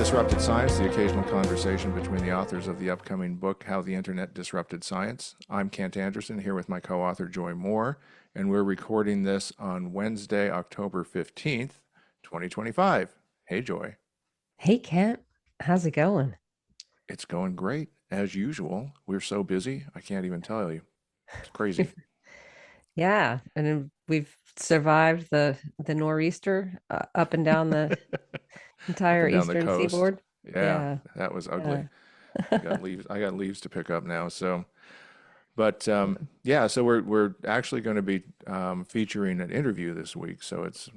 Disrupted Science, the occasional conversation between the authors of the upcoming book, How the Internet Disrupted Science. I'm Kent Anderson, here with my co-author, Joy Moore, and we're recording this on Wednesday, October 15th, 2025. Hey, Joy. Hey, Kent, how's it going? It's going great, as usual. We're so busy, I can't even tell you. It's crazy. Yeah, and then we've survived the nor'easter up and down the Up entire and down the eastern coast. seaboard. Yeah, Yeah, that was yeah. ugly. I got leaves to pick up now, so. But yeah, so we're actually going to be featuring an interview this week. So it's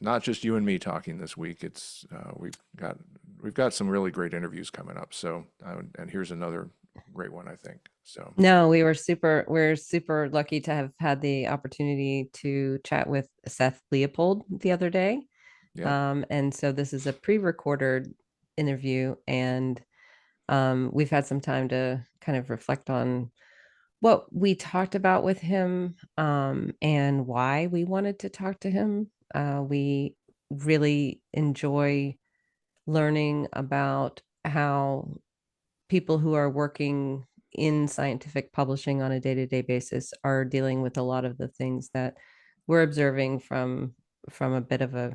not just you and me talking this week. It's we've got some really great interviews coming up. So and here's another great one, I think. So No, we're super lucky to have had the opportunity to chat with Seth Leopold the other day. yeah, And so this is a pre-recorded interview, and we've had some time to kind of reflect on what we talked about with him, and why we wanted to talk to him. We really enjoy learning about how people who are working in scientific publishing on a day-to-day basis are dealing with a lot of the things that we're observing from a bit of a,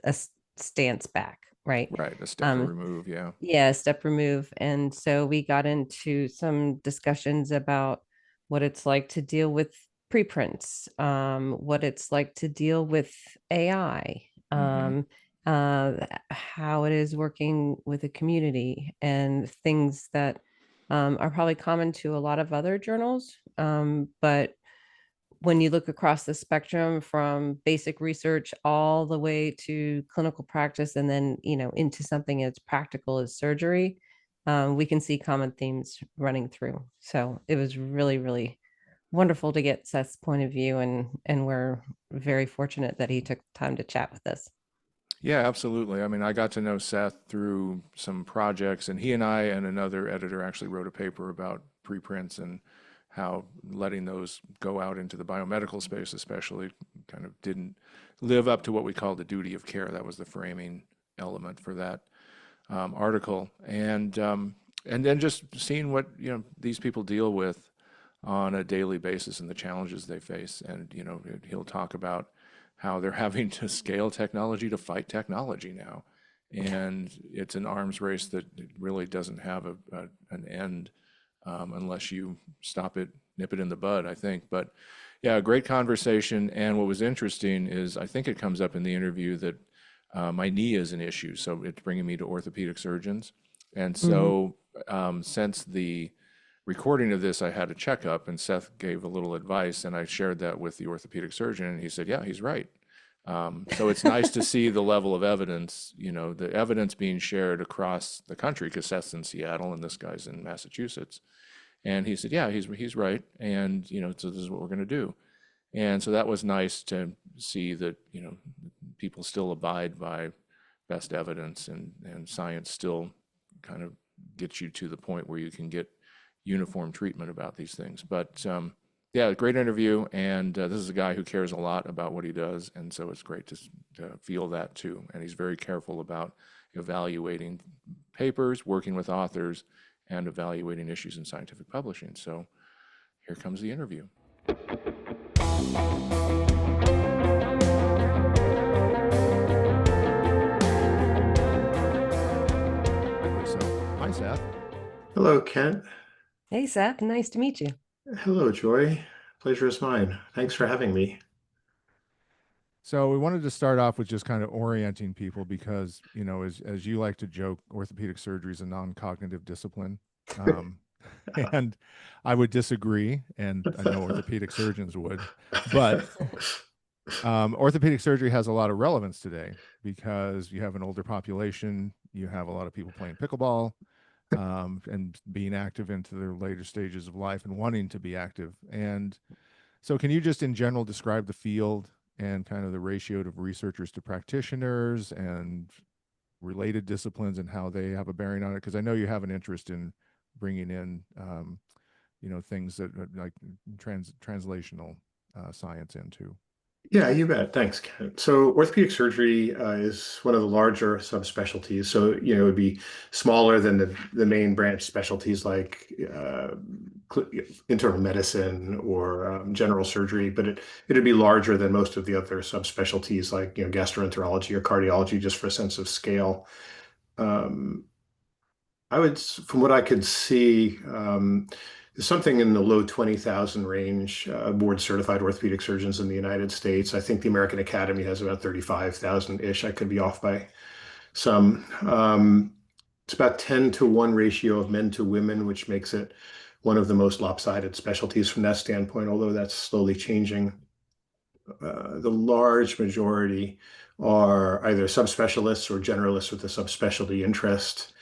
a stance back, right? right. A step Um, remove. Yeah. yeah, step remove. And so we got into some discussions about what it's like to deal with preprints, what it's like to deal with AI, Mm-hmm. how it is working with a community, and things that are probably common to a lot of other journals. But when you look across the spectrum from basic research all the way to clinical practice, and then into something as practical as surgery, we can see common themes running through. So it was really, really wonderful to get Seth's point of view, and we're very fortunate that he took time to chat with us. Yeah, absolutely. I mean, I got to know Seth through some projects, and he and I and another editor actually wrote a paper about preprints and how letting those go out into the biomedical space, especially, kind of didn't live up to what we call the duty of care. That was the framing element for that article, and then just seeing what these people deal with on a daily basis and the challenges they face, and he'll talk about how they're having to scale technology to fight technology now. And it's an arms race that really doesn't have an end unless you stop it, nip it in the bud, I think. But yeah, great conversation. And what was interesting is I think it comes up in the interview that my knee is an issue. So it's bringing me to orthopedic surgeons. And Mhm. so since the recording of this, I had a checkup, and Seth gave a little advice, and I shared that with the orthopedic surgeon, and he said, "Yeah, he's right." So it's nice to see the level of evidence, the evidence being shared across the country, because Seth's in Seattle and this guy's in Massachusetts. And he said, "Yeah, he's right, and so this is what we're going to do." And so that was nice to see that people still abide by best evidence, and science still kind of gets you to the point where you can get uniform treatment about these things. But yeah, great interview. And this is a guy who cares a lot about what he does. And so it's great to feel that too. And he's very careful about evaluating papers, working with authors, and evaluating issues in scientific publishing. So here comes the interview. So, hi, Seth. Hello, Kent. Hey, Seth, nice to meet you. Hello, Joy. Pleasure is mine. Thanks for having me. So we wanted to start off with just kind of orienting people because, as you like to joke, orthopedic surgery is a non-cognitive discipline. Um, and I would disagree, and I know orthopedic surgeons would, but orthopedic surgery has a lot of relevance today because you have an older population, you have a lot of people playing pickleball, and being active into their later stages of life and wanting to be active. And so, can you just in general describe the field and kind of the ratio of researchers to practitioners and related disciplines and how they have a bearing on it? Because I know you have an interest in bringing in, things that like translational science into. Yeah, you bet. Thanks, Ken. So orthopedic surgery is one of the larger subspecialties. So, it would be smaller than the main branch specialties like internal medicine or general surgery, but it'd be larger than most of the other subspecialties like, gastroenterology or cardiology, just for a sense of scale. Um, from what I could see, something in the low 20,000 range, board certified orthopedic surgeons in the United States. I think the American Academy has about 35,000-ish. I could be off by some. It's about 10 to 1 ratio of men to women, which makes it one of the most lopsided specialties from that standpoint, although that's slowly changing. The large majority are either subspecialists or generalists with a subspecialty interest.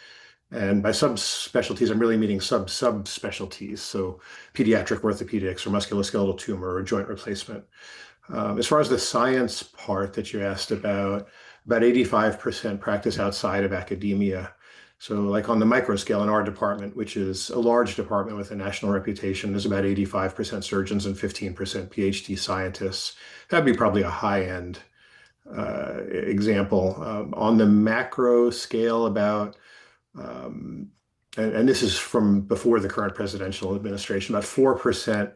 And by subspecialties, I'm really meaning subspecialties. So pediatric orthopedics or musculoskeletal tumor or joint replacement. As far as the science part that you asked about 85% practice outside of academia. So like on the micro scale in our department, which is a large department with a national reputation, there's about 85% surgeons and 15% PhD scientists. That'd be probably a high-end example. On the macro scale, um, and this is from before the current presidential administration, about 4%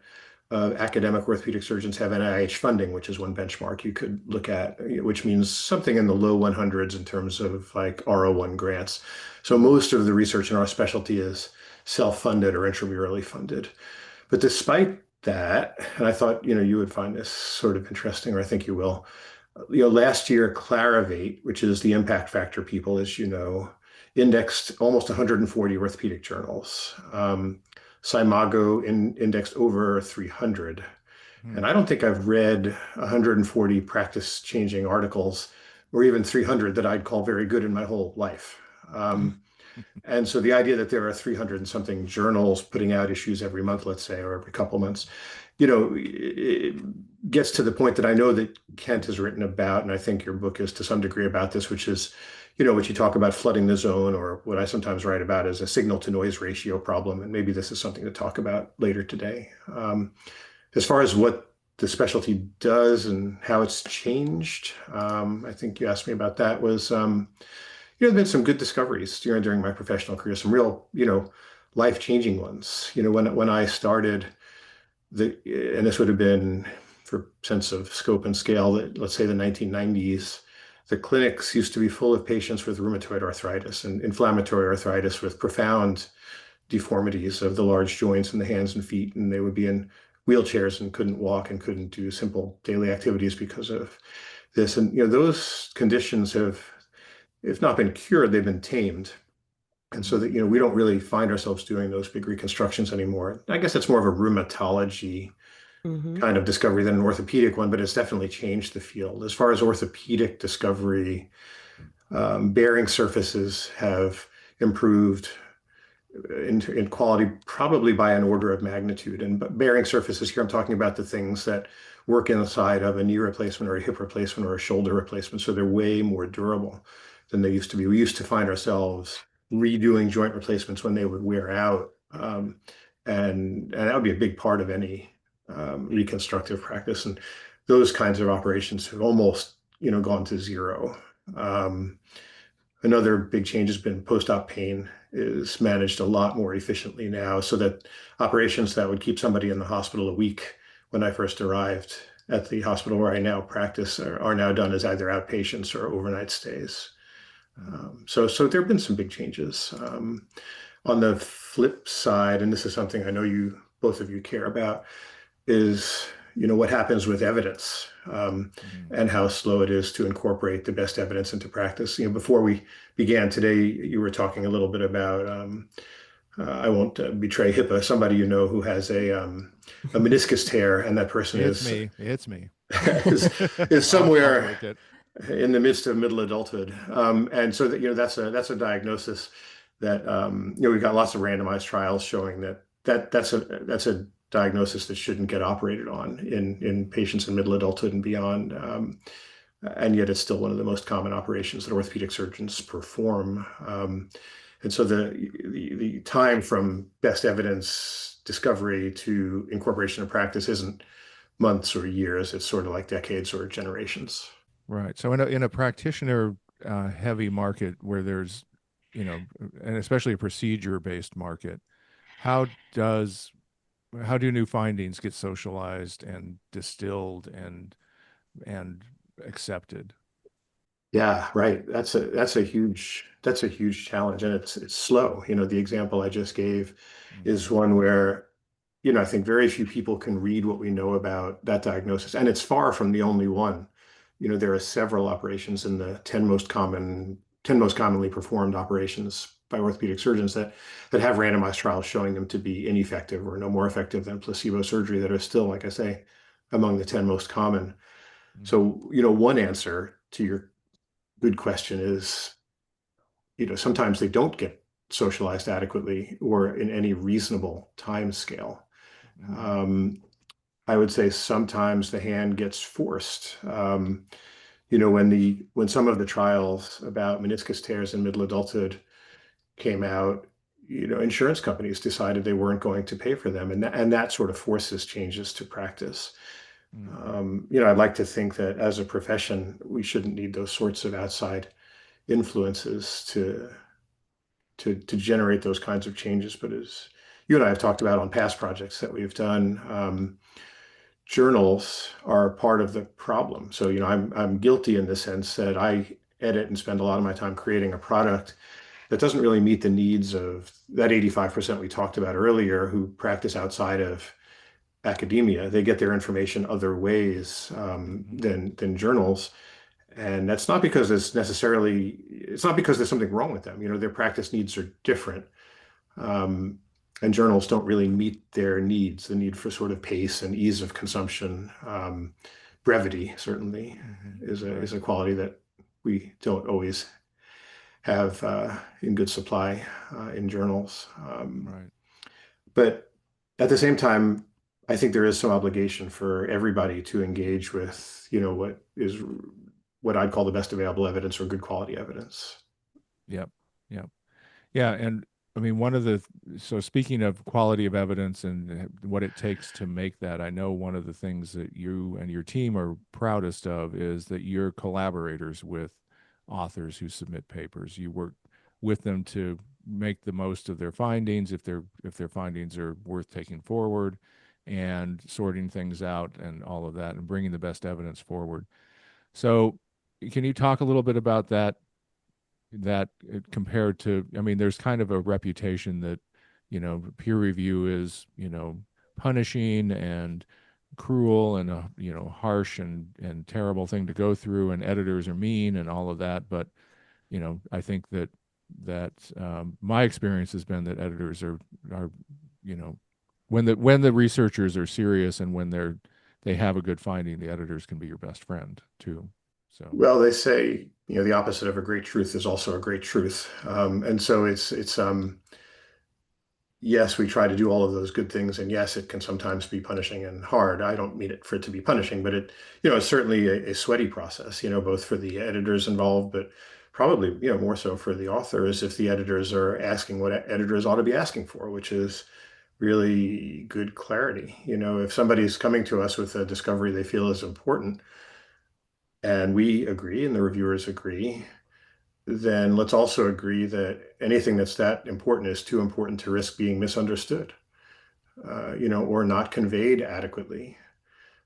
of academic orthopedic surgeons have NIH funding, which is one benchmark you could look at, which means something in the low 100s in terms of like R01 grants. So most of the research in our specialty is self-funded or intramurally funded. But despite that, and I thought, you would find this sort of interesting, or I think you will. Last year, Clarivate, which is the impact factor people, as you know, indexed almost 140 orthopedic journals. Cymago indexed over 300. Hmm. And I don't think I've read 140 practice-changing articles or even 300 that I'd call very good in my whole life. And so the idea that there are 300 and something journals putting out issues every month, let's say, or every couple months, it gets to the point that I know that Kent has written about, and I think your book is to some degree about this, which is, what you talk about flooding the zone, or what I sometimes write about as a signal to noise ratio problem. And maybe this is something to talk about later today. As far as what the specialty does and how it's changed, I think you asked me about that was, there've been some good discoveries during my professional career, some real, life-changing ones. When I started, and this would have been for sense of scope and scale, that let's say the 1990s, the clinics used to be full of patients with rheumatoid arthritis and inflammatory arthritis with profound deformities of the large joints in the hands and feet, and they would be in wheelchairs and couldn't walk and couldn't do simple daily activities because of this. And those conditions have, if not been cured, they've been tamed. And so that, we don't really find ourselves doing those big reconstructions anymore. I guess it's more of a rheumatology Mm-hmm. kind of discovery than an orthopedic one, but it's definitely changed the field. As far as orthopedic discovery, bearing surfaces have improved in quality, probably by an order of magnitude. And bearing surfaces here, I'm talking about the things that work inside of a knee replacement or a hip replacement or a shoulder replacement. So they're way more durable than they used to be. We used to find ourselves redoing joint replacements when they would wear out. And that would be a big part of any reconstructive practice. And those kinds of operations have almost, gone to zero. Another big change has been post-op pain is managed a lot more efficiently now, so that operations that would keep somebody in the hospital a week when I first arrived at the hospital where I now practice are now done as either outpatients or overnight stays. So there have been some big changes. On the flip side, and this is something I know both of you care about, is what happens with evidence, and how slow it is to incorporate the best evidence into practice. Before we began today, you were talking a little bit about, I won't betray HIPAA, somebody who has a meniscus tear, and that person It's is me. It's me. is, is I'll somewhere take it. in the midst of middle adulthood. And so that, that's a diagnosis that, we've got lots of randomized trials showing that's a diagnosis that shouldn't get operated on in patients in middle adulthood and beyond. And yet it's still one of the most common operations that orthopedic surgeons perform. And so the time from best evidence discovery to incorporation of practice isn't months or years. It's sort of like decades or generations. Right. So in a practitioner heavy market where there's, and especially a procedure based market, how does how do new findings get socialized and distilled and accepted? Yeah, right. That's a huge challenge, and it's slow. The example I just gave is Hmm. one where, I think very few people can read what we know about that diagnosis, and it's far from the only one. There are several operations in the 10 most commonly performed operations by orthopedic surgeons that have randomized trials showing them to be ineffective or no more effective than placebo surgery that are still, like I say, among the 10 most common. Hmm. So, one answer to your good question is, sometimes they don't get socialized adequately or in any reasonable time scale. Hmm. Um, I would say sometimes the hand gets forced. When some of the trials about meniscus tears in middle adulthood came out, insurance companies decided they weren't going to pay for them, and that sort of forces changes to practice. Hmm. I'd like to think that as a profession, we shouldn't need those sorts of outside influences to generate those kinds of changes. But as you and I have talked about on past projects that we've done, journals are part of the problem. So, I'm guilty in the sense that I edit and spend a lot of my time creating a product that doesn't really meet the needs of that 85% we talked about earlier who practice outside of academia. They get their information other ways Hmm. than journals. And that's not because it's not because there's something wrong with them. Their practice needs are different. Um, and journals don't really meet their needs, the need for sort of pace and ease of consumption. Brevity certainly Hmm. is Right. a quality that we don't always have in good supply in journals. Right. But at the same time, I think there is some obligation for everybody to engage with, what I'd call the best available evidence or good quality evidence. Yep. Yep. Yeah, and I mean, one of the so speaking of quality of evidence and what it takes to make that, I know one of the things that you and your team are proudest of is that you're collaborators with authors who submit papers. You work with them to make the most of their findings if their findings are worth taking forward and sorting things out and all of that and bringing the best evidence forward. So, can you talk a little bit about that compared to, I mean, there's kind of a reputation that, peer review is, punishing and cruel and a, harsh and terrible thing to go through, and editors are mean and all of that. But, I think that my experience has been that editors are, you know, when the researchers are serious and when they have a good finding, the editors can be your best friend too. So, Well, they say, the opposite of a great truth is also a great truth. And so yes, we try to do all of those good things, and yes, it can sometimes be punishing and hard. I don't mean it for it to be punishing, but it's certainly a sweaty process, both for the editors involved, but probably, more so for the authors if the editors are asking what editors ought to be asking for, which is really good clarity. If somebody's coming to us with a discovery they feel is important, and we agree, and the reviewers agree, then let's also agree that anything that's that important is too important to risk being misunderstood, or not conveyed adequately.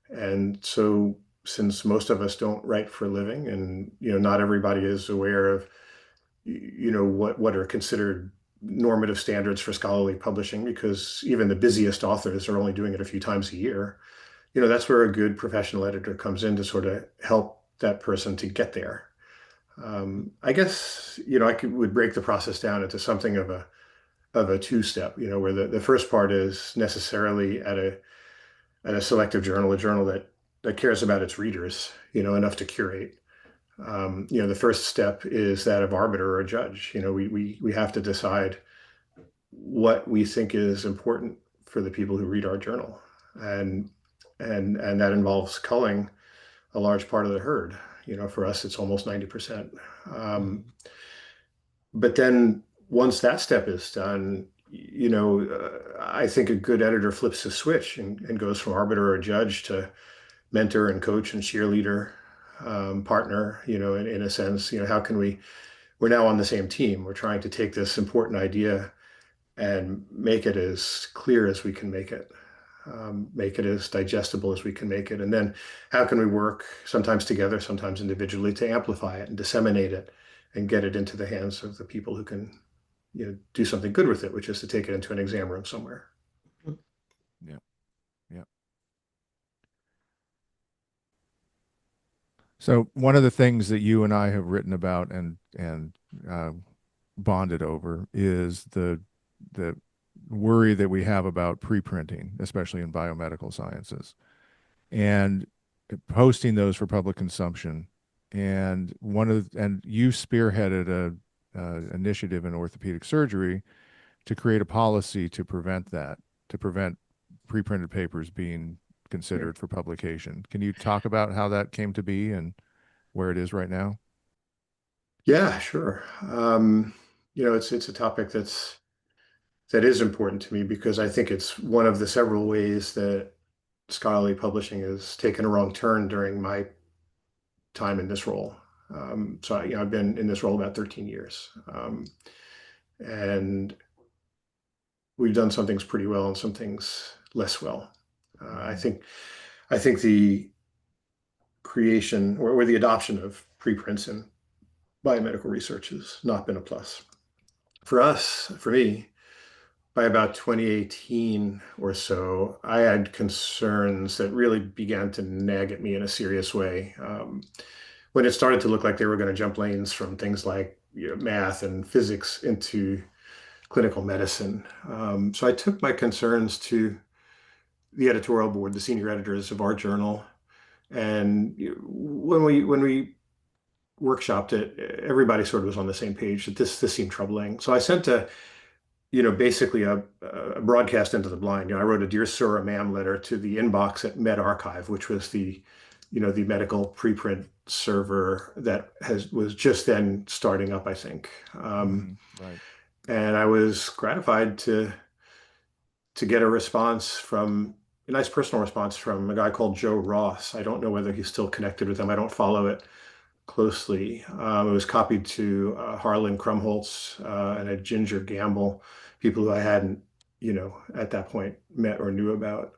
And so, since most of us don't write for a living, and not everybody is aware of, what are considered normative standards for scholarly publishing, because even the busiest authors are only doing it a few times a year. That's where a good professional editor comes in to sort of help that person to get there. I guess, would break the process down into something of a two-step, where the first part is necessarily at a selective journal, a journal that cares about its readers, enough to curate. The first step is that of arbiter or judge. We have to decide what we think is important for the people who read our journal, and and that involves culling a large part of the herd. For us, it's almost 90%. mhm. But then once that step is done, I think a good editor flips a switch and goes from arbiter or judge to mentor and coach and cheerleader, partner, in a sense. How can we're now on the same team. We're trying to take this important idea and make it as clear as we can make it as digestible as we can make it. And then how can we work sometimes together, sometimes individually, to amplify it and disseminate it and get it into the hands of the people who can, do something good with it, which is to take it into an exam room somewhere. Yeah. Yeah. So one of the things that you and I have written about and bonded over is the worry that we have about preprinting, especially in biomedical sciences, and posting those for public consumption. And you spearheaded a initiative in orthopedic surgery to create a policy to prevent that, to prevent preprinted papers being considered for publication. Can you talk about how that came to be and where it is right now? Yeah, sure. It's a topic that is important to me because I think it's one of the several ways that scholarly publishing has taken a wrong turn during my time in this role. So I've been in this role about 13 years, and we've done some things pretty well and some things less well. I think the creation or the adoption of preprints in biomedical research has not been a plus. For me, by about 2018 or so, I had concerns that really began to nag at me in a serious way. When it started to look like they were going to jump lanes from things like math and physics into clinical medicine. So I took my concerns to the editorial board, the senior editors of our journal, and when we workshopped it, everybody sort of was on the same page that this seemed troubling. So I sent basically a broadcast into the blind. I wrote a Dear Sir, a ma'am letter to the inbox at medRxiv, which was the medical preprint server that was just then starting up, I think. Right. And I was gratified to get a nice personal response from a guy called Joe Ross. I don't know whether he's still connected with them. I don't follow it closely. It was copied to Harlan Krumholtz and a Ginger Gamble, people who I hadn't, at that point met or knew about.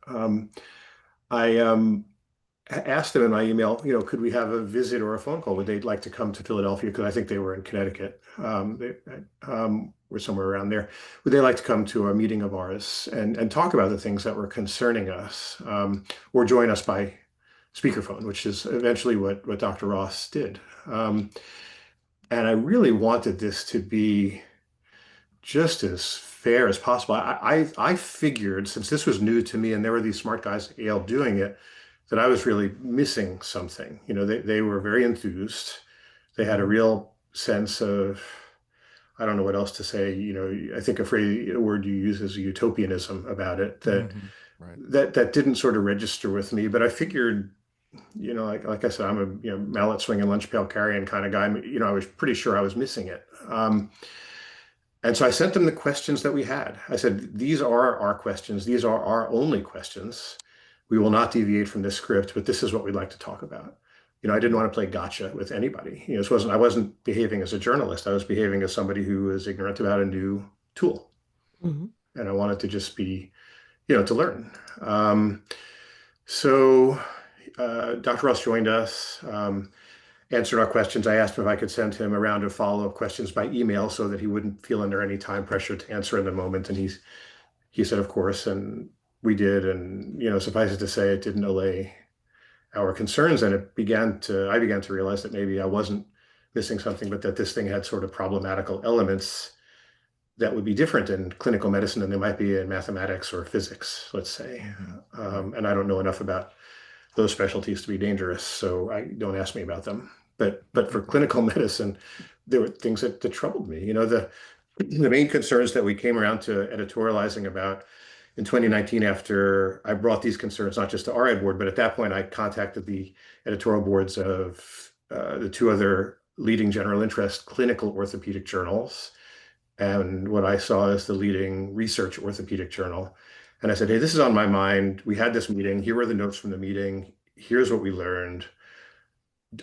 I asked them in my email, could we have a visit or a phone call? Would they like to come to Philadelphia? Because I think they were in Connecticut. They were somewhere around there. Would they like to come to a meeting of ours and talk about the things that were concerning us, or join us by speakerphone, which is eventually what Dr. Ross did. And I really wanted this to be just as fair as possible. I figured, since this was new to me and there were these smart guys at Yale doing it, that I was really missing something. They were very enthused. They had a real sense of, I don't know what else to say. I think a word you use is utopianism about it Right. that didn't sort of register with me. But I figured, like I said, I'm a mallet swinging, lunch pail carrying kind of guy. I was pretty sure I was missing it. And so I sent them the questions that we had. I said, these are our questions. These are our only questions. We will not deviate from this script, but this is what we'd like to talk about. I didn't want to play gotcha with anybody. I wasn't behaving as a journalist. I was behaving as somebody who was ignorant about a new tool. Mm-hmm. And I wanted to just be, to learn. So Dr. Ross joined us, answered our questions. I asked him if I could send him a round of follow-up questions by email so that he wouldn't feel under any time pressure to answer in the moment. And he said, of course, and we did. And, suffice it to say, it didn't allay our concerns. And I began to realize that maybe I wasn't missing something, but that this thing had sort of problematical elements that would be different in clinical medicine than they might be in mathematics or physics, let's say. And I don't know enough about those specialties to be dangerous, so I don't ask me about them. But for clinical medicine, there were things that troubled me. The main concerns that we came around to editorializing about in 2019, after I brought these concerns not just to our ed board, but at that point I contacted the editorial boards of the two other leading general interest clinical orthopedic journals, And what I saw is the leading research orthopedic journal. And I said, hey, this is on my mind. We had this meeting. Here were the notes from the meeting. Here's what we learned.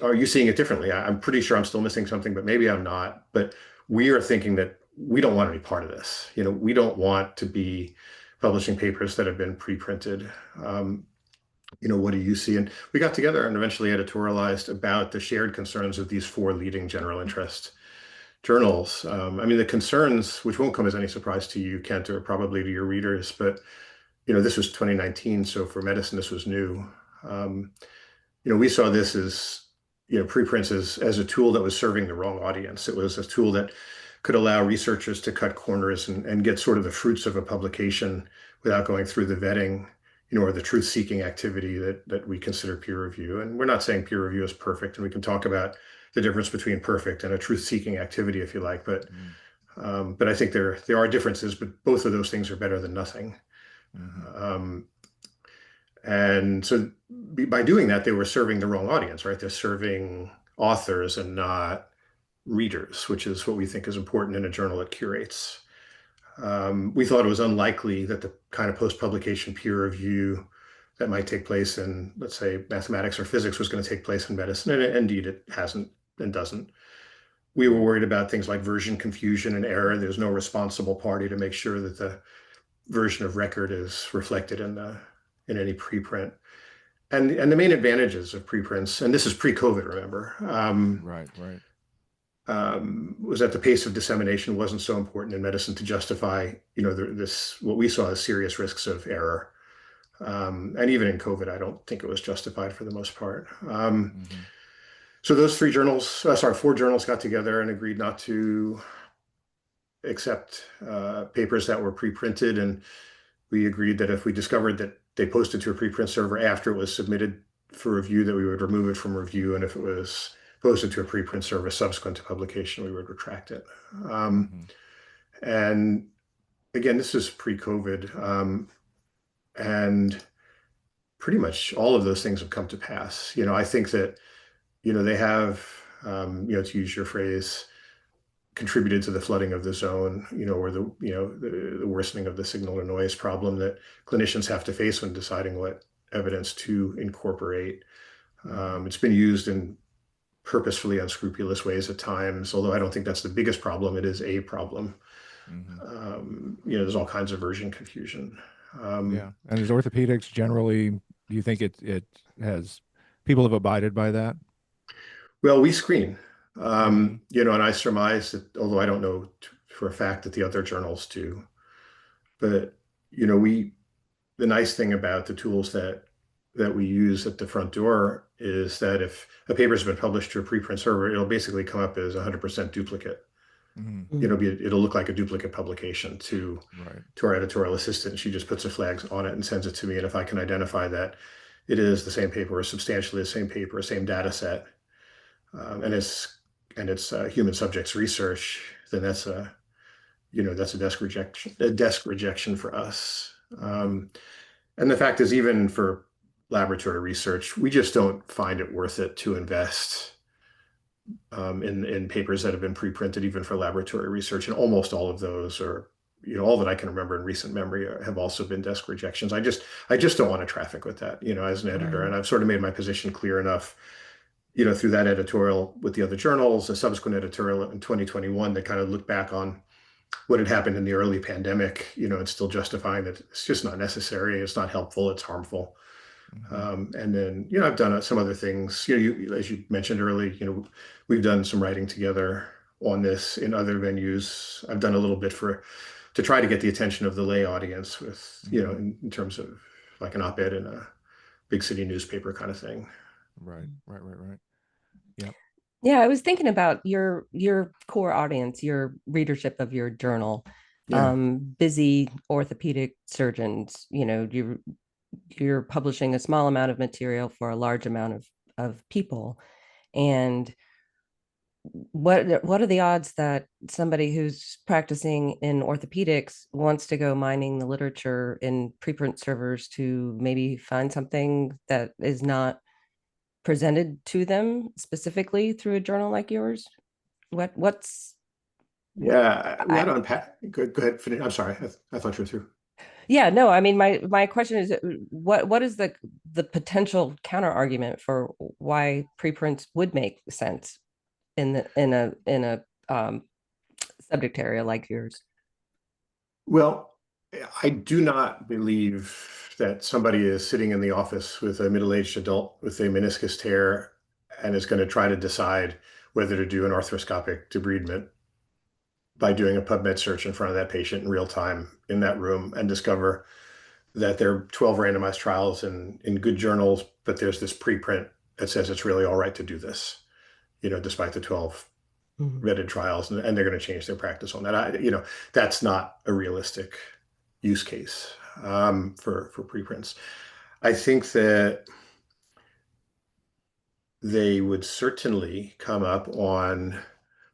Are you seeing it differently? I'm pretty sure I'm still missing something, but maybe I'm not. But we are thinking that we don't want any part of this. We don't want to be publishing papers that have been pre-printed. What do you see? And we got together and eventually editorialized about the shared concerns of these four leading general interest journals. I mean, the concerns, which won't come as any surprise to you, Kent, or probably to your readers, but this was 2019, so for medicine, this was new. We saw this as preprints as a tool that was serving the wrong audience. It was a tool that could allow researchers to cut corners and get sort of the fruits of a publication without going through the vetting, or the truth-seeking activity that we consider peer review. And we're not saying peer review is perfect, and we can talk about the difference between perfect and a truth-seeking activity, if you like. But I think there are differences, but both of those things are better than nothing. And so by doing that, they were serving the wrong audience, right? They're serving authors and not readers, which is what we think is important in a journal that curates. We thought it was unlikely that the kind of post-publication peer review that might take place in, let's say, mathematics or physics was going to take place in medicine. And indeed, it hasn't and doesn't. We were worried about things like version confusion and error. There's no responsible party to make sure that the version of record is reflected in any preprint. And the main advantages of preprints, and this is pre-COVID, remember, Right. was that the pace of dissemination wasn't so important in medicine to justify, what we saw as serious risks of error. And even in COVID, I don't think it was justified for the most part. So those four journals got together and agreed not to accept papers that were pre-printed. And we agreed that if we discovered that they posted to a preprint server after it was submitted for review, that we would remove it from review. And if it was posted to a preprint server subsequent to publication, we would retract it. And again, this is pre-COVID. And pretty much all of those things have come to pass. I think that, they have, to use your phrase, contributed to the flooding of the zone, or the worsening of the signal to noise problem that clinicians have to face when deciding what evidence to incorporate. It's been used in purposefully unscrupulous ways at times, although I don't think that's the biggest problem. It is a problem. There's all kinds of version confusion. Yeah. And as orthopedics generally, do you think it has, people have abided by that? Well, we screen, and I surmise that, although I don't know for a fact that the other journals do, but, the nice thing about the tools that we use at the front door is that if a paper's been published to a preprint server, it'll basically come up as 100% duplicate. It'll look like a duplicate publication to our editorial assistant. She just puts a flag on it and sends it to me. And if I can identify that it is the same paper or substantially the same paper, same data set, and it's human subjects research, then that's a desk rejection for us. And the fact is, even for laboratory research, we just don't find it worth it to invest in papers that have been pre-printed, even for laboratory research. And almost all of those are, all that I can remember in recent memory have also been desk rejections. I just don't want to traffic with that, as an editor. And I've sort of made my position clear enough, through that editorial with the other journals, a subsequent editorial in 2021 that kind of looked back on what had happened in the early pandemic, and still justifying that it's just not necessary, it's not helpful, it's harmful. And then, I've done some other things, as you mentioned earlier, we've done some writing together on this in other venues. I've done a little bit to try to get the attention of the lay audience with, in terms of like an op-ed in a big city newspaper kind of thing. Right. Yeah. Yeah, I was thinking about your core audience, your readership of your journal. Yeah. Busy orthopedic surgeons, you're publishing a small amount of material for a large amount of people. And what are the odds that somebody who's practicing in orthopedics wants to go mining the literature in preprint servers to maybe find something that is not presented to them specifically through a journal like yours? What's Yeah, we I, had to unpack. Go ahead, finish. I'm sorry. I thought you were through. yeah, no, I mean, my question is, what is the potential counter argument for why preprints would make sense in a subject area like yours? Well, I do not believe that somebody is sitting in the office with a middle-aged adult with a meniscus tear and is going to try to decide whether to do an arthroscopic debridement by doing a PubMed search in front of that patient in real time in that room and discover that there are 12 randomized trials in good journals, but there's this preprint that says it's really all right to do this, despite the 12 Mhm. vetted trials, and they're going to change their practice on that. That's not a realistic use case for preprints. I think that they would certainly come up on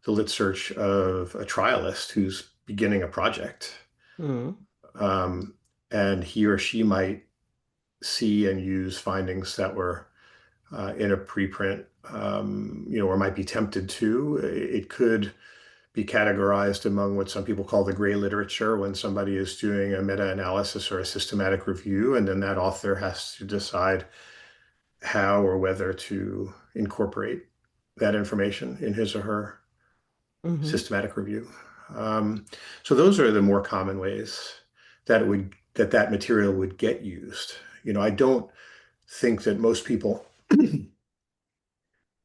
the lit search of a trialist who's beginning a project, Mhm. um, and he or she might see and use findings that were in a preprint, or might be tempted to. It could be categorized among what some people call the gray literature when somebody is doing a meta-analysis or a systematic review, and then that author has to decide how or whether to incorporate that information in his or her Mhm. systematic review. So those are the more common ways that material would get used. I don't think that most people.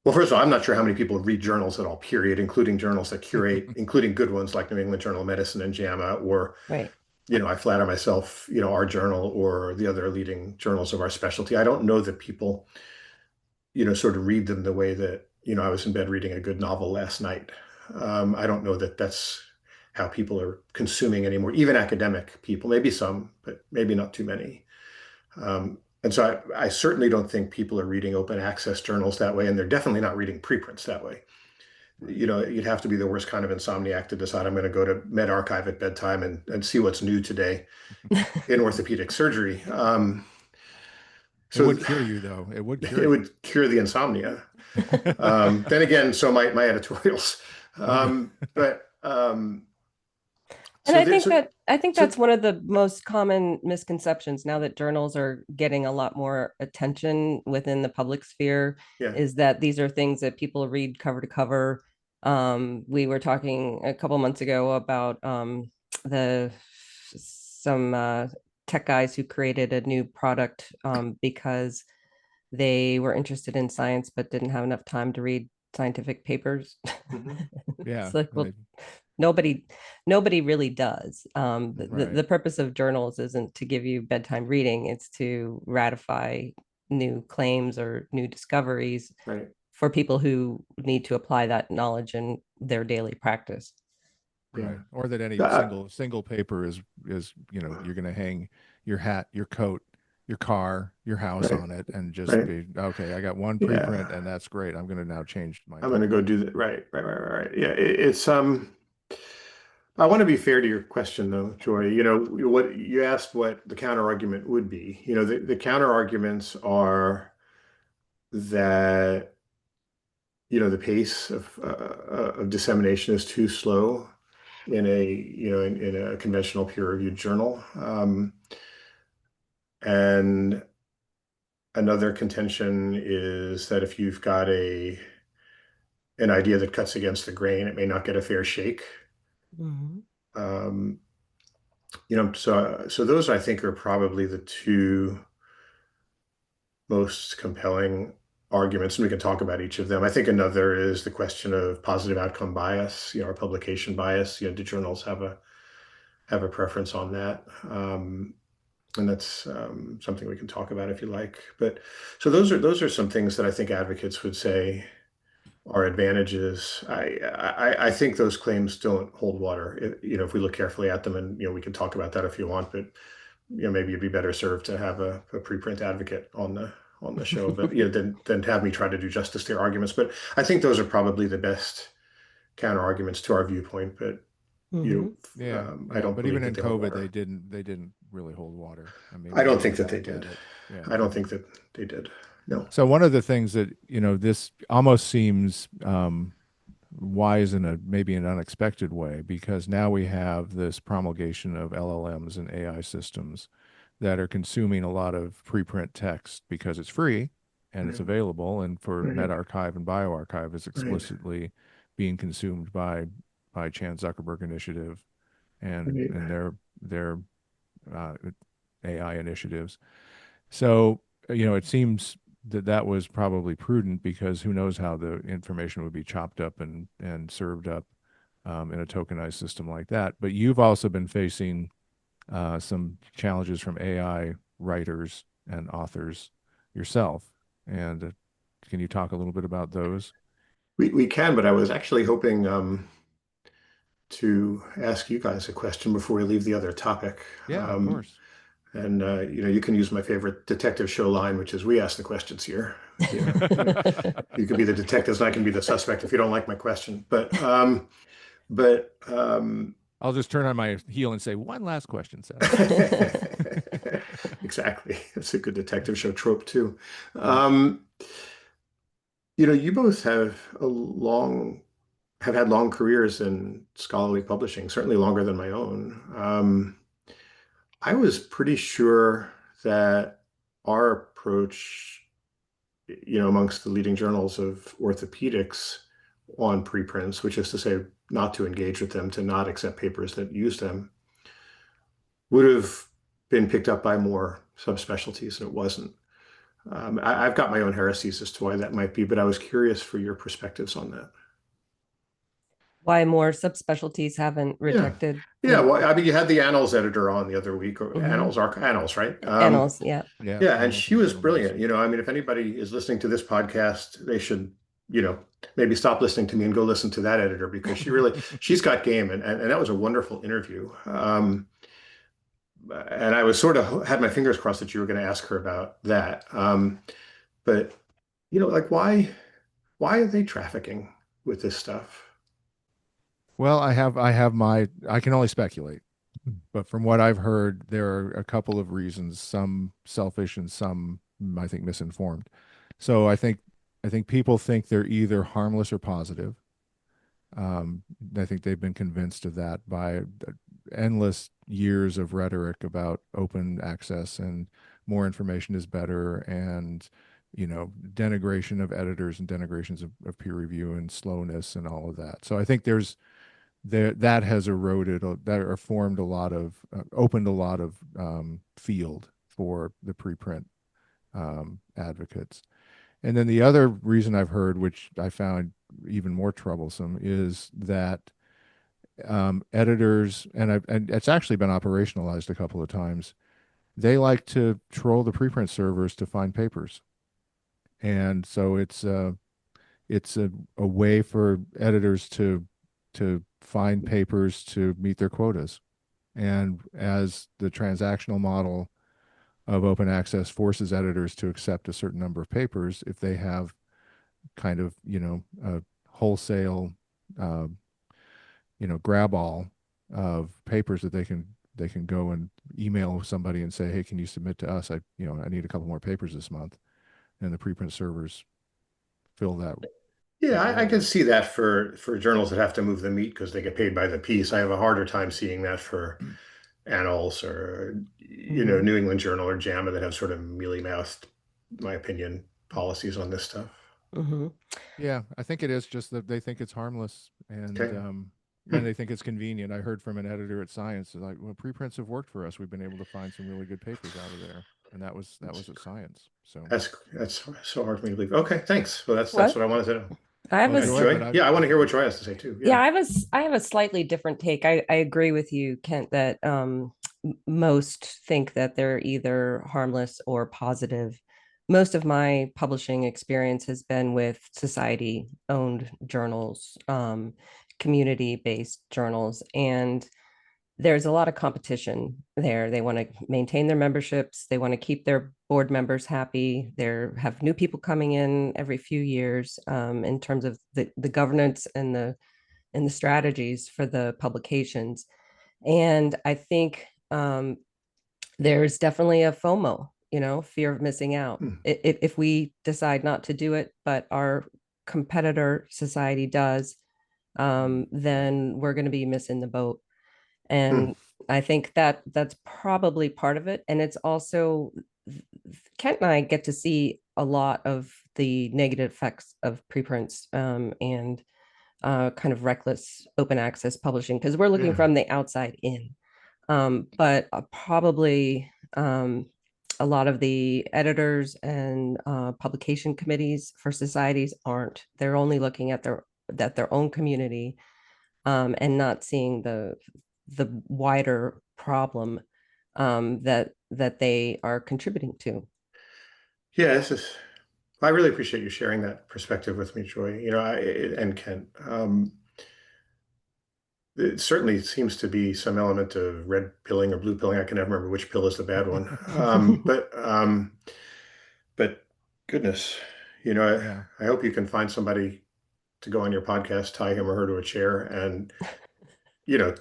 Well, first of all, I'm not sure how many people read journals at all, period, including journals that curate, including good ones like New England Journal of Medicine and JAMA, or, Right. I flatter myself, our journal or the other leading journals of our specialty. I don't know that people, sort of read them the way that, I was in bed reading a good novel last night. I don't know that that's how people are consuming anymore, even academic people, maybe some, but maybe not too many. And so I certainly don't think people are reading open access journals that way, and they're definitely not reading preprints that way. You'd have to be the worst kind of insomniac to decide I'm going to go to medRxiv at bedtime and see what's new today in orthopedic surgery. It So would cure you, though. It would cure it you. would cure the insomnia. Then again, so my editorials. Okay. But And so there's I think so that's one of the most common misconceptions now that journals are getting a lot more attention within the public sphere, yeah. is that these are things that people read cover to cover. We were talking a couple months ago about the some tech guys who created a new product because they were interested in science but didn't have enough time to read scientific papers. Mhm. It's Yeah. like, well, nobody nobody really does. Right. The purpose of journals isn't to give you bedtime reading, it's to ratify new claims or new discoveries Right. for people who need to apply that knowledge in their daily practice. Right. Yeah. Or that any Uh, single paper is, you're going to hang your hat, your coat, your car, your house right. on it and just Right. be, okay, I got one preprint Yeah. and that's great. I'm going to now change my I'm going to entire go life. do that. Right. Yeah. It's I want to be fair to your question though, Joy. What you asked what the counter argument would be. The counter arguments are that, the pace of dissemination is too slow in a conventional peer-reviewed journal. And another contention is that if you've got an idea that cuts against the grain, it may not get a fair shake. Mhm. Um, so those I think are probably the two most compelling arguments, and we can talk about each of them. I think another is the question of positive outcome bias, or publication bias. Do journals have a preference on that? And that's something we can talk about if you like. But so those are some things that I think advocates would say are advantages. I think those claims don't hold water. If we look carefully at them, and we can talk about that if you want. But maybe you'd be better served to have a preprint advocate on the show. But than to have me try to do justice to their arguments. But I think those are probably the best counter arguments to our viewpoint. But Mhm. Yeah. I Yeah. don't But believe even that in they hold COVID, water. they didn't really hold water. I mean, I we don't look think that they back at did. it. Yeah. I don't think that they did. No. So one of the things that, this almost seems wise in maybe an unexpected way, because now we have this promulgation of LLMs and AI systems that are consuming a lot of preprint text because it's free and it's Right. available, and for Right. medRxiv and bioRxiv is Right. explicitly being consumed by Chan Zuckerberg Initiative and Right. their uh, AI initiatives. So, it seems that that was probably prudent, because who knows how the information would be chopped up and served up in a tokenized system like that. But you've also been facing some challenges from AI writers and authors yourself. And can you talk a little bit about those? We can, but I was actually hoping to ask you guys a question before we leave the other topic. Yeah, of course. And you can use my favorite detective show line, which is, "We ask the questions here." You could be the detectives, and I can be the suspect if you don't like my question. But I'll just turn on my heel and say, one last question, Seth. exactly, it's a good detective show trope too. Um, you both have had long careers in scholarly publishing, certainly longer than my own. I was pretty sure that our approach, amongst the leading journals of orthopedics on preprints, which is to say, not to engage with them, to not accept papers that use them, would have been picked up by more subspecialties, and it wasn't. I've got my own heresies as to why that might be, but I was curious for your perspectives on that. Why more subspecialties haven't Yeah. rejected Yeah. the Well, I mean, you had the Annals editor on the other week, or Mhm. Annals, right? Annals? Yeah. Yeah, Yeah, and Annals she and was Journal brilliant. Medicine. I mean, if anybody is listening to this podcast, they should, you know, maybe stop listening to me and go listen to that editor, because she's got game, and that was a wonderful interview. And I was sort of had my fingers crossed that you were going to ask her about that. But like, why are they trafficking with this stuff? Well, I can only speculate, but from what I've heard, there are a couple of reasons, some selfish and some, I think, misinformed. So I think people think they're either harmless or positive. Um, I think they've been convinced of that by endless years of rhetoric about open access and more information is better, and denigration of editors and denegations of peer review and slowness and all of that. So I think that has eroded that or formed a lot of opened a lot of field for the preprint advocates. And then the other reason I've heard, which I found even more troublesome, is that editors, and it's actually been operationalized a couple of times, they like to troll the preprint servers to find papers. And so it's a way for editors to find papers to meet their quotas. And as the transactional model of open access forces editors to accept a certain number of papers, if they have kind of, a wholesale, uh, grab all of papers that they can go and email somebody and say, hey, can you submit to us? I need a couple more papers this month. And the preprint servers fill Yeah, that I role. can see that for journals that have to move the meat because they get paid by the piece. I have a harder time seeing that for Annals or Mhm. New England Journal or JAMA that have sort of mealy-mouthed, in my opinion, policies on this stuff. Mhm. Yeah, I think it is just that they think it's harmless, and Okay. and they think it's convenient. I heard from an editor at Science, like, well, preprints have worked for us. We've been able to find some really good papers out of there, and that was at Science. So, That's so hard for me to believe. Okay, thanks. Well, that's What? what I wanted to know. I have well, a And Joy, but Joy, yeah, I want to hear what Joy has to say too. Yeah, Yeah. I have a slightly different take. I agree with you, Kent, that most think that they're either harmless or positive. Most of my publishing experience has been with society-owned journals, community-based journals, and there's a lot of competition there. They want to maintain their memberships. They want to keep their board members happy. They have new people coming in every few years, in terms of the governance and the strategies for the publications. And I think there's definitely a FOMO, fear of missing out. Hmm. If we decide not to do it, but our competitor society does, then we're going to be missing the boat. Hmm. And I think that that's probably part of it. And it's also Kent and I get to see a lot of the negative effects of preprints, and kind of reckless open access publishing because we're looking Yeah. from the outside in. But probably a lot of the editors and publication committees for societies aren't. They're only looking at their own community, and not seeing the wider problem, that they are contributing to. Yeah, I really appreciate you sharing that perspective with me, Joy. And Ken. It certainly seems to be some element of red pilling or blue pilling. I can never remember which pill is the bad one. But goodness, Yeah. I hope you can find somebody to go on your podcast, tie him or her to a chair, and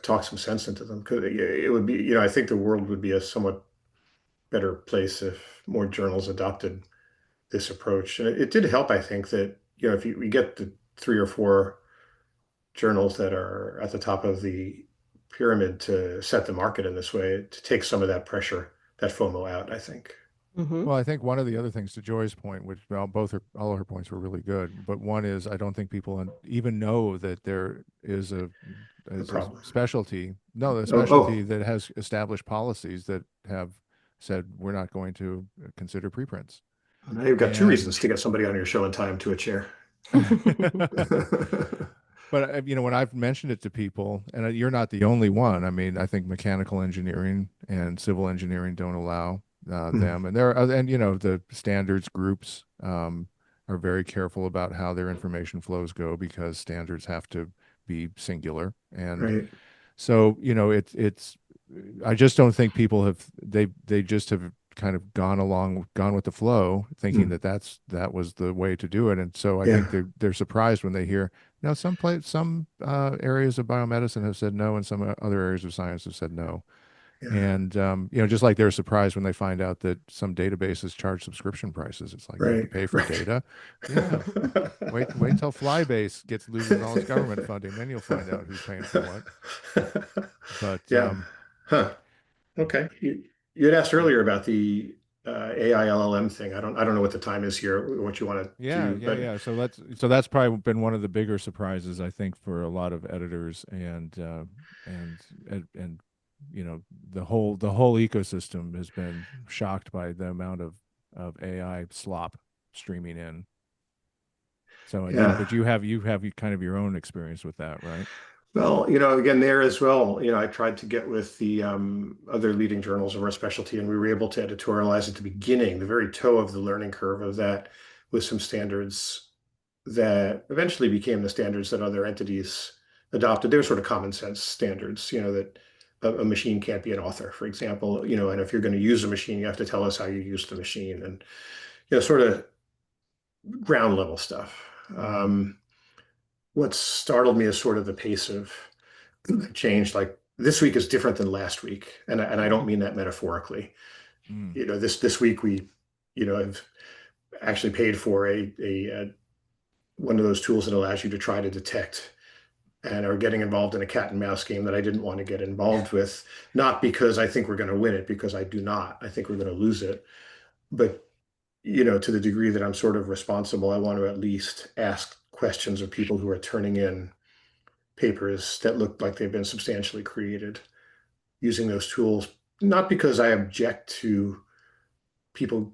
talk some sense into them. Because it would be, I think the world would be a somewhat better place if more journals adopted this approach. And it did help, I think, that if we get the 3 or 4 journals that are at the top of the pyramid to set the market in this way, to take some of that pressure, that FOMO out, I think. Mm-hmm. Well, I think one of the other things to Joy's point, which well, all of her points were really good, but one is I don't think people even know that there The is a problem. specialty. No, the Oh, specialty that has established policies that have said we're not going to consider preprints. now you've got 2 reasons And to get somebody on your show and tie them to a chair. but when I've mentioned it to people, and you're not the only one. I mean, I think mechanical engineering and civil engineering don't allow them, and there are and the standards groups are very careful about how their information flows go because standards have to be singular, and Right. so it's I just don't think people they just have kind of gone with the flow, thinking Mm. that that was the way to do it. And so I think Yeah. they're surprised when they hear, some areas of biomedicine have said no, and some other areas of science have said no. Yeah. And just like they're surprised when they find out that some databases charge subscription prices. It's like you have to Right. pay for Right. data. Yeah. Wait till Flybase loses all its government funding, then you'll find out who's paying for what. But Yeah. Huh. Okay. You had asked earlier about the AI LLM thing. I don't know what the time is here, what you want to yeah, do, yeah, but yeah. So that's probably been one of the bigger surprises, I think, for a lot of editors and and the whole ecosystem has been shocked by the amount of AI slop streaming in. So yeah. but you have kind of your own experience with that, right? Well, again, there as well, I tried to get with the other leading journals of our specialty, and we were able to editorialize at the beginning, the very toe of the learning curve of that, with some standards that eventually became the standards that other entities adopted. They were sort of common sense standards, that a machine can't be an author, for example, and if you're going to use a machine, you have to tell us how you use the machine, and sort of ground level stuff. Mm-hmm. What startled me is sort of the pace of change. Like this week is different than last week, and I don't mean that metaphorically. Mm. This week we, have actually paid for a one of those tools that allows you to try to detect and are getting involved in a cat and mouse game that I didn't want to get involved with, not because I think we're going to win it, because I do not. I think we're going to lose it. But, to the degree that I'm sort of responsible, I want to at least ask questions of people who are turning in papers that look like they've been substantially created using those tools, not because I object to people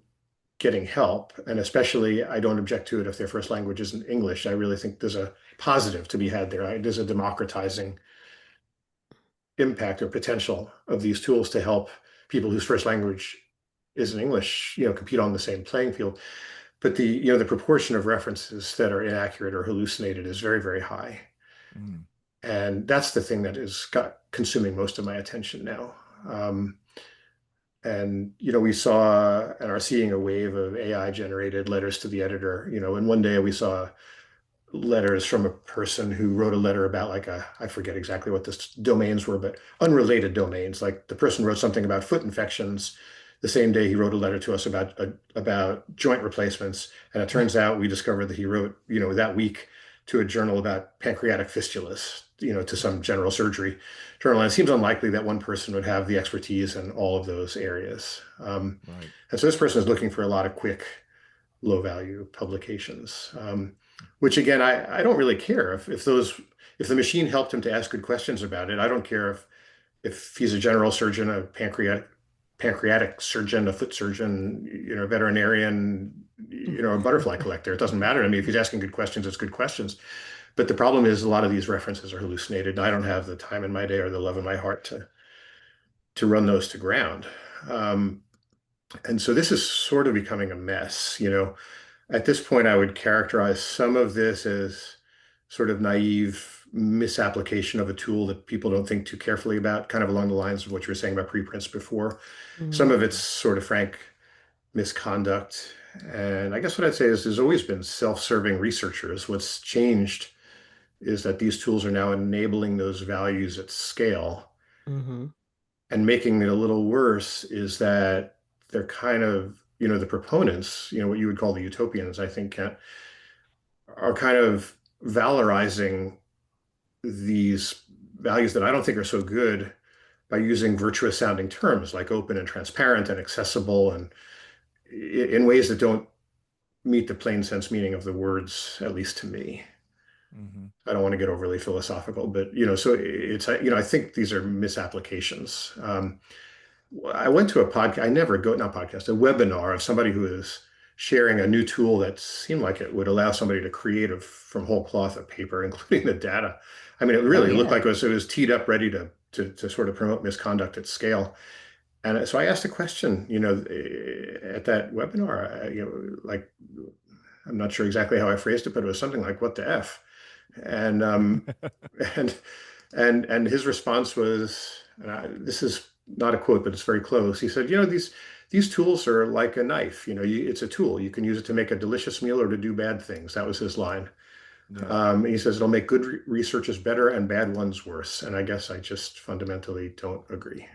getting help, and especially I don't object to it if their first language isn't English. I really think there's a positive to be had there. There's a democratizing impact or potential of these tools to help people whose first language isn't English, compete on the same playing field. But the proportion of references that are inaccurate or hallucinated is very, very high. Mm. And that's the thing that is got consuming most of my attention now. And we saw and are seeing a wave of AI generated letters to the editor. And one day we saw letters from a person who wrote a letter about like I forget exactly what the domains were, but unrelated domains. Like the person wrote something about foot infections. The same day he wrote a letter to us about joint replacements, and it turns out we discovered that he wrote that week to a journal about pancreatic fistulas, to some general surgery journal. And it seems unlikely that one person would have the expertise in all of those areas. Right. And so this person is looking for a lot of quick, low value publications, which again, I don't really care if the machine helped him to ask good questions about it. I don't care if he's a general surgeon, a pancreatic surgeon, a foot surgeon, a veterinarian, a butterfly collector. It doesn't matter to me. If he's asking good questions, it's good questions. But the problem is a lot of these references are hallucinated. And I don't have the time in my day or the love in my heart to run those to ground. And so this is sort of becoming a mess. At this point, I would characterize some of this as sort of naive misapplication of a tool that people don't think too carefully about, kind of along the lines of what you were saying about preprints before. Some of it's sort of frank misconduct. And I guess what I'd say is there's always been self-serving researchers. What's changed is that these tools are now enabling those values at scale. Mm-hmm. And making it a little worse is that they're kind of, the proponents, what you would call the utopians, I think, Kent, are kind of valorizing these values that I don't think are so good by using virtuous sounding terms like open and transparent and accessible, and in ways that don't meet the plain sense meaning of the words, at least to me. Mm-hmm. I don't want to get overly philosophical, but so it's I think these are misapplications. I went to a podcast. I never go not podcast a webinar of somebody who is sharing a new tool that seemed like it would allow somebody to create from whole cloth a paper, including the data. I mean, it really looked like it was teed up, ready to sort of promote misconduct at scale. And so I asked a question, at that webinar, like, I'm not sure exactly how I phrased it, but it was something like, "What the F?" And and and his response was, this is not a quote, but it's very close. He said, these tools are like a knife. It's a tool. You can use it to make a delicious meal or to do bad things. That was his line. Yeah. He says it'll make good researchers better and bad ones worse. And I guess I just fundamentally don't agree.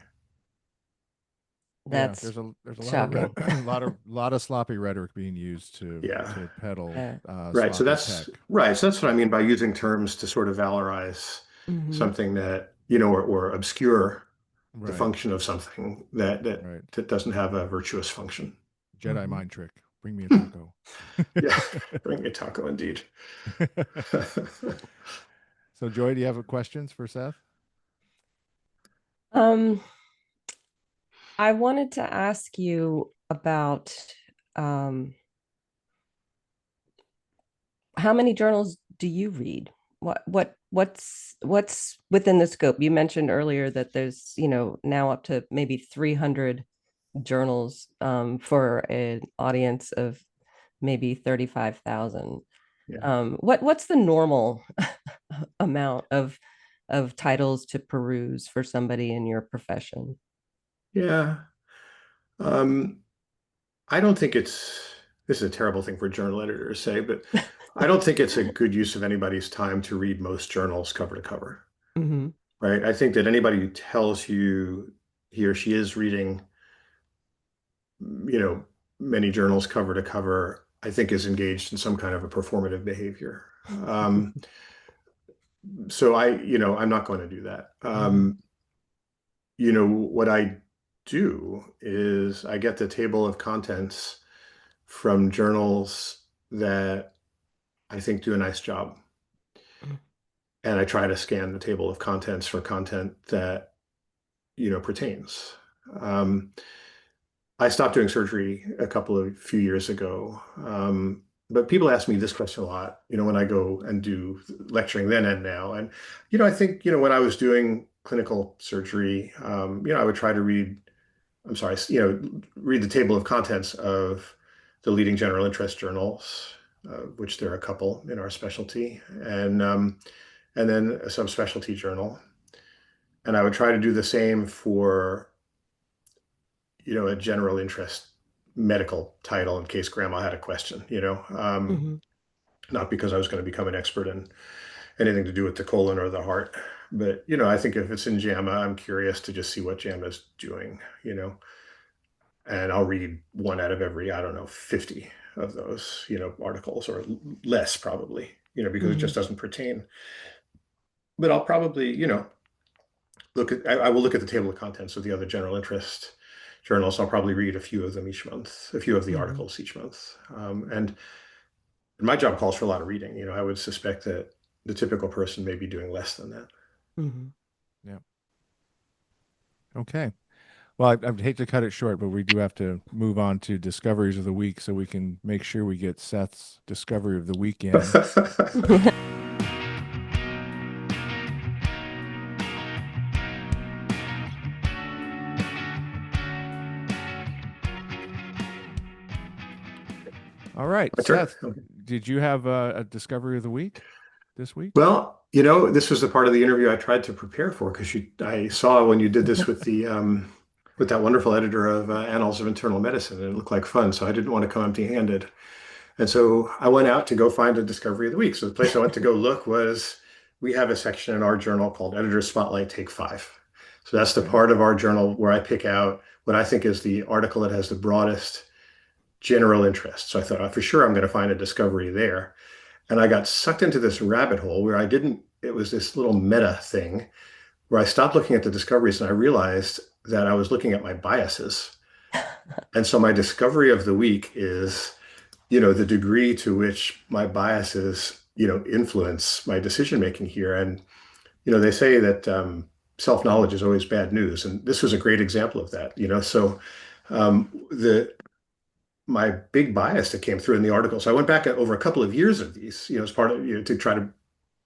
Yeah, That's there's a lot of shocking. lot of sloppy rhetoric being used Yeah. to peddle Yeah. Right. So sloppy that's tech. right. So that's what I mean by using terms to sort of valorize Mm-hmm. something that, or obscure the Right, function of something right. that doesn't have a virtuous function. Jedi Mm-hmm. mind trick. Bring me a taco. Yeah, bring me a taco indeed. So, Joy, do you have questions for Seth? Um, I wanted to ask you about um, how many journals do you read? What's within the scope? You mentioned earlier that there's, now up to maybe 300 journals for an audience of maybe 35,000. Yeah. What's the normal amount of titles to peruse for somebody in your profession? Yeah. Um, I don't think this is a terrible thing for a journal editor to say, but I don't think it's a good use of anybody's time to read most journals cover to cover, Mm-hmm. right? I think that anybody who tells you he or she is reading, you know, many journals cover to cover, I think is engaged in some kind of a performative behavior. So I'm not going to do that. Mm-hmm. What I do is I get the table of contents from journals that I think do a nice job. And I try to scan the table of contents for content that, pertains. Um, I stopped doing surgery few years ago. But people ask me this question a lot, when I go and do lecturing then and now. And, I think, when I was doing clinical surgery, I would try to I'm sorry, read the table of contents of the leading general interest journals, which there are a couple in our specialty, and then a subspecialty journal. And I would try to do the same for, a general interest medical title in case grandma had a question, Mm-hmm. not because I was going to become an expert in anything to do with the colon or the heart. But, I think if it's in JAMA, I'm curious to just see what JAMA is doing, and I'll read one out of every, I don't know, 50 of those, articles or less probably. because it just doesn't pertain. But I'll probably, I will look at the table of contents of the other general interest journals. I'll probably read a few of them each month, a few of the articles each month. And my job calls for a lot of reading. I would suspect that the typical person may be doing less than that. Yeah. Okay. Well, I'd hate to cut it short, but we do have to move on to discoveries of the week so we can make sure we get Seth's discovery of the week in. All right, Seth, did you have a discovery of the week this week? Well, this was the part of the interview I tried to prepare for because I saw when you did this with the with that wonderful editor of Annals of Internal Medicine, and it looked like fun. So I didn't want to come empty-handed. And so I went out to go find a discovery of the week. So the place I went to go look was, we have a section in our journal called Editor's Spotlight Take 5. So that's the part of our journal where I pick out what I think is the article that has the broadest general interest. So I thought, for sure, I'm going to find a discovery there. And I got sucked into this rabbit hole where it was this little meta thing where I stopped looking at the discoveries and I realized that I was looking at my biases. And so my discovery of the week is, the degree to which my biases, influence my decision-making here. And, they say that self-knowledge is always bad news. And this was a great example of that, So my big bias that came through in the article. So I went back over a couple of years of these, as part of, to try to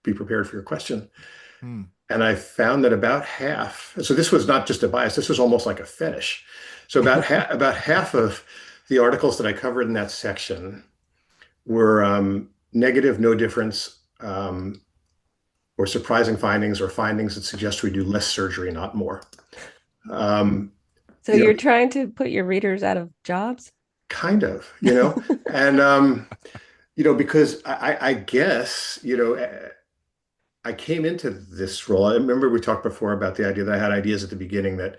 be prepared for your question. And I found that about half, so this was not just a bias, this was almost like a fetish. So about half of the articles that I covered in that section were negative, no difference, or surprising findings, or findings that suggest we do less surgery, not more. So you're trying to put your readers out of jobs? Kind of, and, because I guess, I came into this role. I remember we talked before about the idea that I had ideas at the beginning that,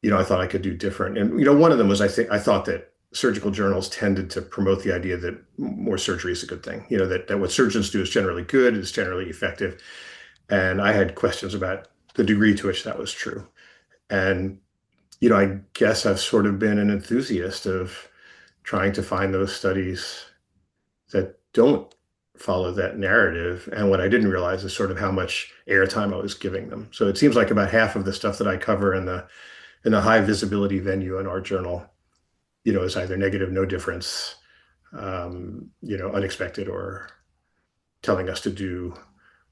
I thought I could do different. And, one of them was, I thought that surgical journals tended to promote the idea that more surgery is a good thing, that what surgeons do is generally good, it's generally effective. And I had questions about the degree to which that was true. And, I guess I've sort of been an enthusiast of trying to find those studies that don't follow that narrative. And what I didn't realize is sort of how much airtime I was giving them. So it seems like about half of the stuff that I cover in the high visibility venue in our journal, is either negative, no difference, unexpected, or telling us to do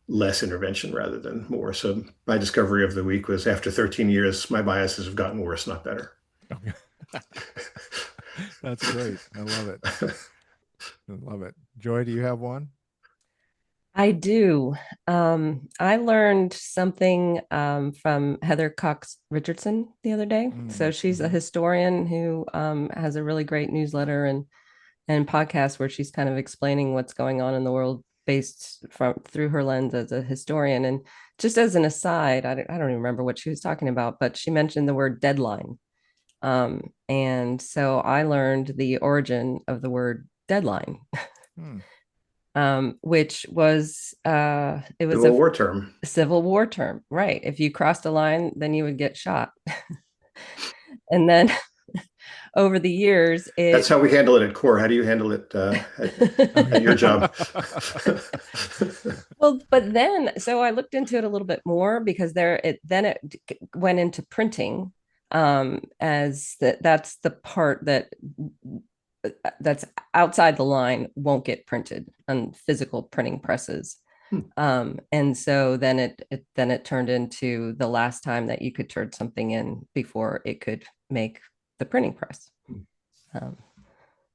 less intervention rather than more. So my discovery of the week was, after 13 years, my biases have gotten worse, not better. Okay. That's great. I love it. I love it. Joy, do you have one? I do. I learned something from Heather Cox Richardson the other day. So she's a historian who has a really great newsletter and podcast where she's kind of explaining what's going on in the world based through her lens as a historian. And just as an aside, I don't even remember what she was talking about, but she mentioned the word deadline. And so I learned the origin of the word deadline. Which was it was Civil War term. Civil War term, right? If you crossed a line, then you would get shot. And then over the years, that's how we handle it at CORR. How do you handle it at your job? Well, but then, so I looked into it a little bit more, because it went into printing, as that's the part that's outside the line won't get printed on physical printing presses. And so then it turned into the last time that you could turn something in before it could make the printing press.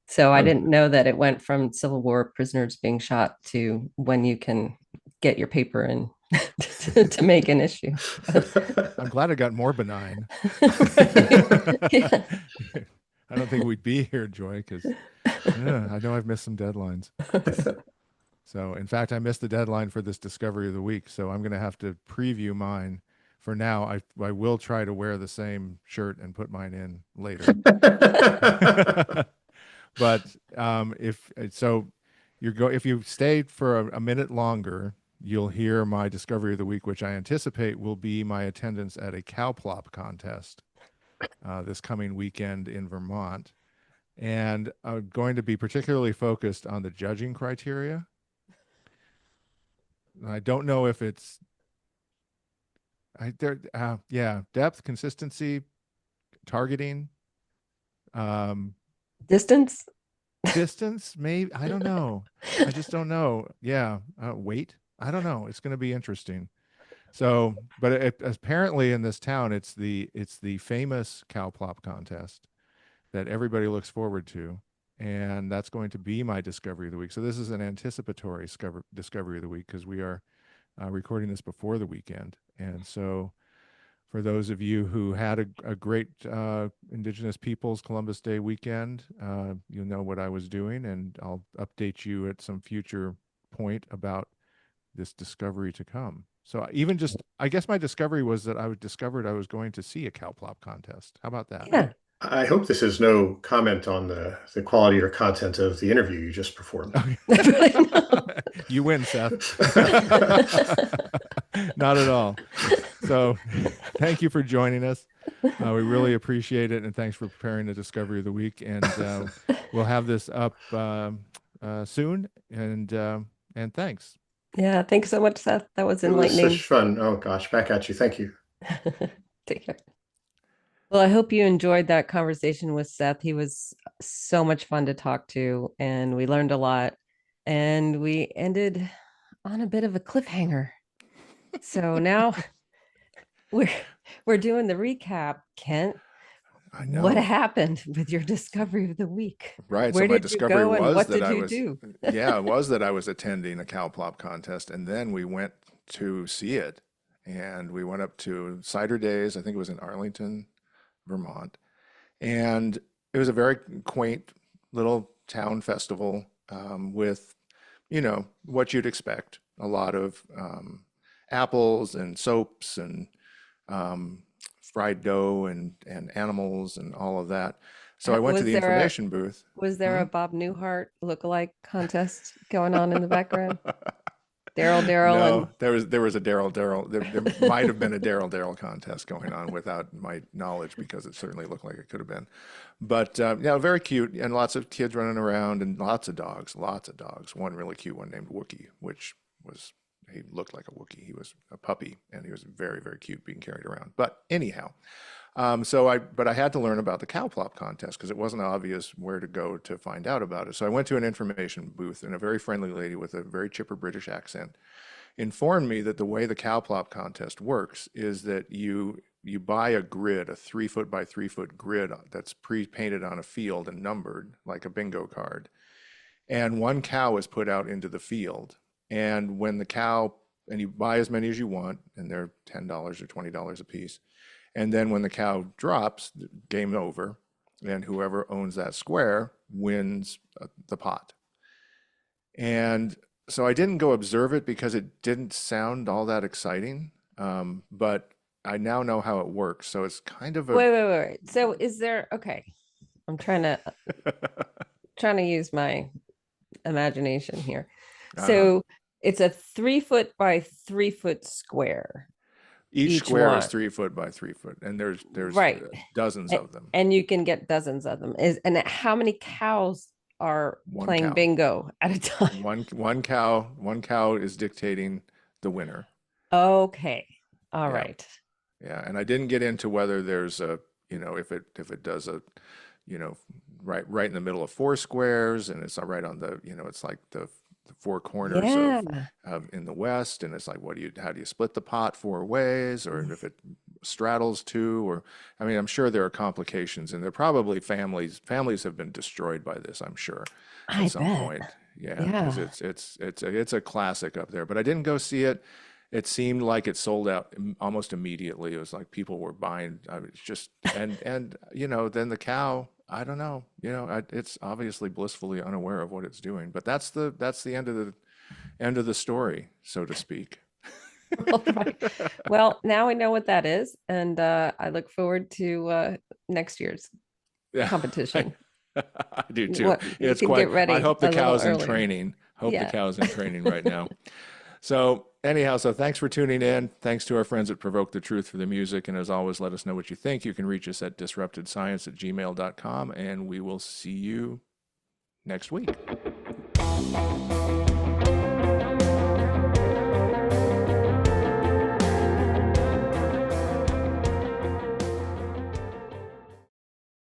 So I didn't know that it went from Civil War prisoners being shot to when you can get your paper in to make an issue. I'm glad it got more benign. Yeah. I don't think we'd be here, Joy, because I know I've missed some deadlines. So, in fact, I missed the deadline for this discovery of the week, so I'm going to have to preview mine. For now, I will try to wear the same shirt and put mine in later. But if so, if you stay for a minute longer, you'll hear my discovery of the week, which I anticipate will be my attendance at a cow plop contest this coming weekend in Vermont. And I'm going to be particularly focused on the judging criteria. I don't know if it's depth, consistency, targeting, um, Distance. distance, maybe. I don't know. I just don't know. Yeah, weight. I don't know. It's going to be interesting. So, but apparently in this town, it's the famous cow plop contest that everybody looks forward to, and that's going to be my discovery of the week. So this is an anticipatory discovery of the week because we are recording this before the weekend, and so for those of you who had a great Indigenous Peoples Columbus Day weekend, you know what I was doing, and I'll update you at some future point about this discovery to come. So even just, I guess my discovery was that discovered I was going to see a cow plop contest. How about that? Yeah. I hope this is no comment on the quality or content of the interview you just performed. You win, Seth. Not at all. So thank you for joining us. We really appreciate it. And thanks for preparing the discovery of the week. And we'll have this up soon. And thanks. Yeah. Thanks so much, Seth. That was It was enlightening. such fun. Oh gosh, back at you. Thank you. Take care. Well, I hope you enjoyed that conversation with Seth. He was so much fun to talk to, and we learned a lot. And we ended on a bit of a cliffhanger. So now we're doing the recap, Kent. I know. What happened with your discovery of the week? Right. Where So my did you discovery go and was what that did I you was, do? yeah, it was that I was attending a cow plop contest, and then we went to see it, and we went up to Cider Days. I think it was in Arlington, Vermont, and it was a very quaint little town festival with, what you'd expect: a lot of apples and soaps and um, fried dough and animals and all of that. So I went to Was the there information booth. was there Hmm? a Bob Newhart lookalike contest going on in the background? Daryl No, and there was a there might have been a Daryl Contest going on without my knowledge because it certainly looked like it could have been. But yeah, very cute and lots of kids running around and lots of dogs, lots of dogs. One really cute one named Wookie, which was he looked like a Wookiee. He was a puppy and he was very, very cute being carried around. But anyhow, but I had to learn about the cow plop contest because it wasn't obvious where to go to find out about it. So I went to an information booth, and a very friendly lady with a very chipper British accent informed me that the way the cow plop contest works is that you buy a grid, a 3 foot by 3 foot grid that's pre-painted on a field and numbered like a bingo card, and one cow is put out into the field. And when the cow, and you buy as many as you want, and they're $10 or $20 a piece. And then when the cow drops, game over, and whoever owns that square wins the pot. And so I didn't go observe it because it didn't sound all that exciting. But I now know how it works. So it's kind of a wait. So is there okay? I'm trying to use my imagination here. uh-huh. So it's a 3 foot by 3 foot square. Each Each square is one. 3 foot by 3 foot, and there's Right. dozens of them. And you can get dozens of them. And how many cows are One playing cow. bingo at a time? One cow is dictating the winner. Okay. All Yeah. right. Yeah, and I didn't get into whether there's a, if it does a, you know, right in the middle of four squares, and it's right on the, it's like the four corners Yeah. of in the west, and it's like, how do you split the pot four ways, or if it straddles two, or I mean, I'm sure there are complications, and there are probably families have been destroyed by this, I'm sure, I at some bet. point. Yeah, because Yeah. it's a classic up there, but I didn't go see it. It seemed like it sold out almost immediately. It was like people were buying. It's just and then the cow. I don't know. It's obviously blissfully unaware of what it's doing. But that's the end of the story, so to speak. All right. Well, now we know what that is, and I look forward to next year's Yeah, I, competition. I do too. What you It's can get quite. I ready hope the a little cow's in earlier. training. Hope the Yeah. cow's in training right now. So anyhow, so thanks for tuning in. Thanks to our friends at Provoke the Truth for the music. And as always, let us know what you think. You can reach us at disruptedscience@gmail.com, and we will see you next week.